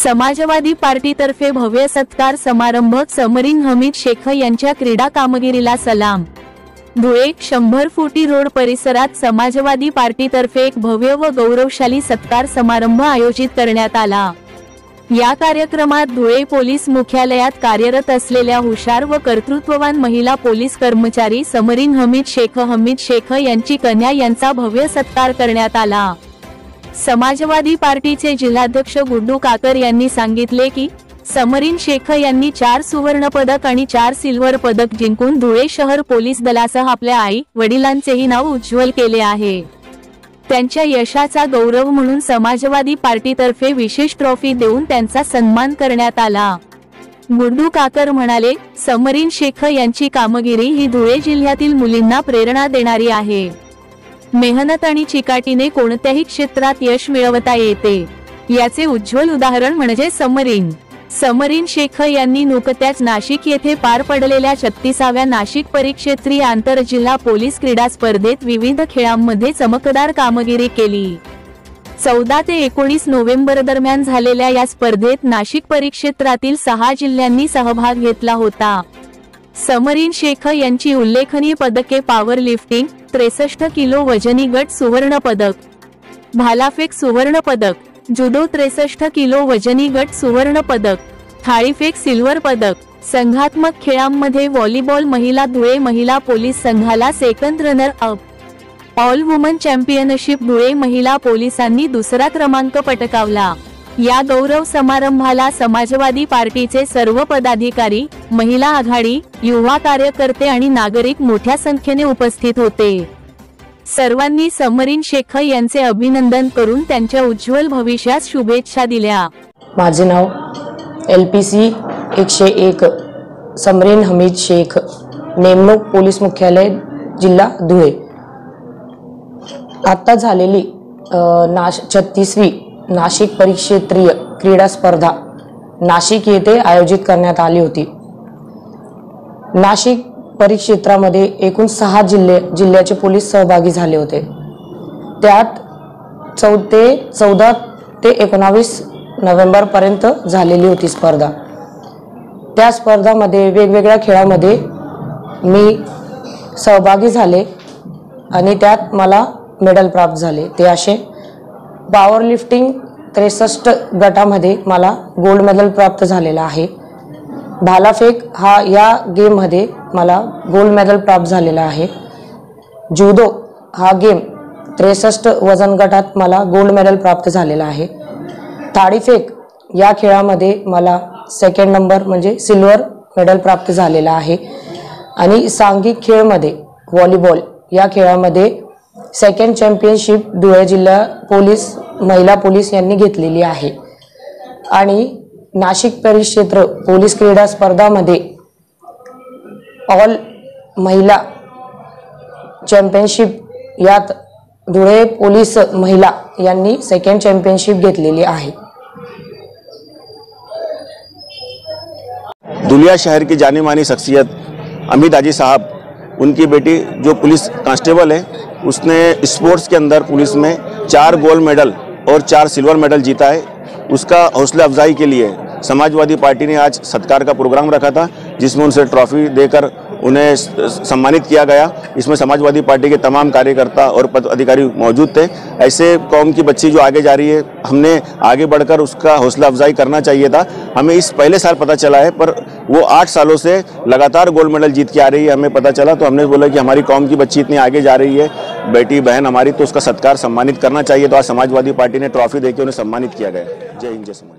समाजवादी पार्टीतर्फे भव्य सत्कार समारंभ, समरीन हमीद शेख यांच्या क्रीडा कामगिरीला सलाम। धुळे 100 फुटी रोड परिसरात समाजवादी पार्टीतर्फे एक भव्य व गौरवशाली सत्कार समारंभ आयोजित करण्यात आला। या कार्यक्रमात धुळे पोलीस मुख्यालयात कार्यरत असलेल्या हुशार व कर्तृत्ववान महिला पोलीस कर्मचारी समरीन हमीद शेख यांची कन्या यांचा भव्य सत्कार करण्यात आला। समाजवादी पार्टीचे जिल्हाध्यक्ष गुड्डू काकर यांनी सांगितले की समरीन शेख यांनी 4 सुवर्ण पदक आणि 4 सिल्वर पदक जिंकून धुळे शहर पोलीस दलासह आपल्या आई वडिलांचेही नाव उज्ज्वल केले आहे। त्यांच्या यशाचा गौरव म्हणून समाजवादी पार्टीतर्फे विशेष ट्रॉफी देऊन त्यांचा सन्मान करण्यात आला। गुड्डू काकर म्हणाले, समरीन शेख यांची कामगिरी ही धुळे जिल्ह्यातील मुलींना प्रेरणा देणारी आहे। मेहनत आणि चिकाटीने कोणत्याही क्षेत्रात यश मिळवता येते, याचे उज्ज्वल उदाहरण म्हणजे समरीन शेख यांनी नुकत्याच नाशिक येथे पार पडलेल्या 36व्या नाशिक परिक्षेत्रीय आंतरजिल्हा पोलीस क्रीडा स्पर्धेत विविध खेळांमध्ये चमकदार कामगिरी केली। 14 ते 19 नोव्हेंबर दरम्यान झालेल्या या स्पर्धेत नाशिक परिक्षेत्रातील 6 जिल्ह्यांनी सहभाग घेतला होता। समरीन शेख यांची उल्लेखनीय पदके पॉवर लिफ्टिंग 63 किलो वजनी गट सुवर्ण पदक, भालाफेक सुवर्ण पदक, जुडो 63 किलो वजनी गट सुवर्ण पदक, थाळीफेक सिल्वर पदक, संघात्मक खेळांमध्ये व्हॉलीबॉल महिला धुळे महिला पोलीस संघाला second runner up, all woman championship Dhule महिला पोलिसांनी 2रा क्रमांक पटकावला। या गौरव समारंभाला समाजवादी पार्टीचे सर्व पदाधिकारी, महिला आघाडी, युवा कार्यकर्ते आणि नागरिक मोठ्या संख्येने उपस्थित होते। सर्वांनी समरीन शेख यांचे अभिनंदन करून त्यांच्या उज्ज्वल भविष्यास शुभेच्छा दिल्या। माझे नाव LPC 101 समरीन हमीद शेख, नेमणूक पोलीस मुख्यालय जिल्हा धुळे। आता झालेली 36वी नाशिक परिक्षेत्रीय क्रीडा स्पर्धा नाशिक येथे आयोजित करण्यात आली होती। नाशिक परिक्षेत्रामध्ये एकूण 6 जिल्ह्याचे पोलीस सहभागी झाले होते। त्यात 14 ते 19 नोव्हेंबर पर्यंत झालेली होती स्पर्धा। त्या स्पर्धामध्ये वेगवेगळ्या खेळामध्ये मी सहभागी झाले आणि त्यात मला मेडल प्राप्त झाले। ते असे पॉवर लिफ्टिंग 63 गटामध्ये मला गोल्ड मेडल प्राप्त झालेला आहे। भालाफेक या गेम मध्ये मला गोल्ड मेडल प्राप्त झालेला आहे। जुडो हा गेम 63 वजन गटात मला गोल्ड मेडल प्राप्त झालेला आहे। थाळीफेक या खेळामध्ये मला सेकंड नंबर म्हणजे सिल्वर मेडल प्राप्त झालेला आहे। आणि सांघिक खेळमध्ये व्हॉलीबॉल या खेळामध्ये सेकंड चॅम्पियनशिप धुळे जिल्हा पोलीस महिला पोलीस यांनी घेतलेली आहे। आणि नाशिक परिक्षेत्र पोलीस क्रीडा स्पर्धामध्ये ऑल महिला चॅम्पियनशिप यात धुळे पोलीस महिला यांनी सेकंड चॅम्पियनशिप घेतलेली आहे। दुलिया शहर की जानी मानी शख्सियत अमित हाजी साहब, उनकी बेटी जो पुलिस कांस्टेबल है, उसने स्पोर्ट्स के अंदर पुलिस में 4 गोल्ड मेडल और 4 सिल्वर मेडल जीता है। उसका हौसला अफजाई के लिए समाजवादी पार्टी ने आज सत्कार का प्रोग्राम रखा था, जिसमें उनसे ट्रॉफी देकर उन्हें सम्मानित किया गया। इसमें समाजवादी पार्टी के तमाम कार्यकर्ता और पदाधिकारी मौजूद थे। ऐसे कौम की बच्ची जो आगे जा रही है, हमने आगे बढ़कर उसका हौसला अफजाई करना चाहिए था। हमें इस पहले साल पता चला है, पर वो 8 सालों से लगातार गोल्ड मेडल जीत के आ रही है, हमें पता चला। तो हमने बोला कि हमारी कौम की बच्ची इतनी आगे जा रही है, बेटी बहन हमारी, तो उसका सत्कार सम्मानित करना चाहिए। तो आज समाजवादी पार्टी ने ट्रॉफी देकर उन्हें सम्मानित किया गया। जय हिंद, जय समाज।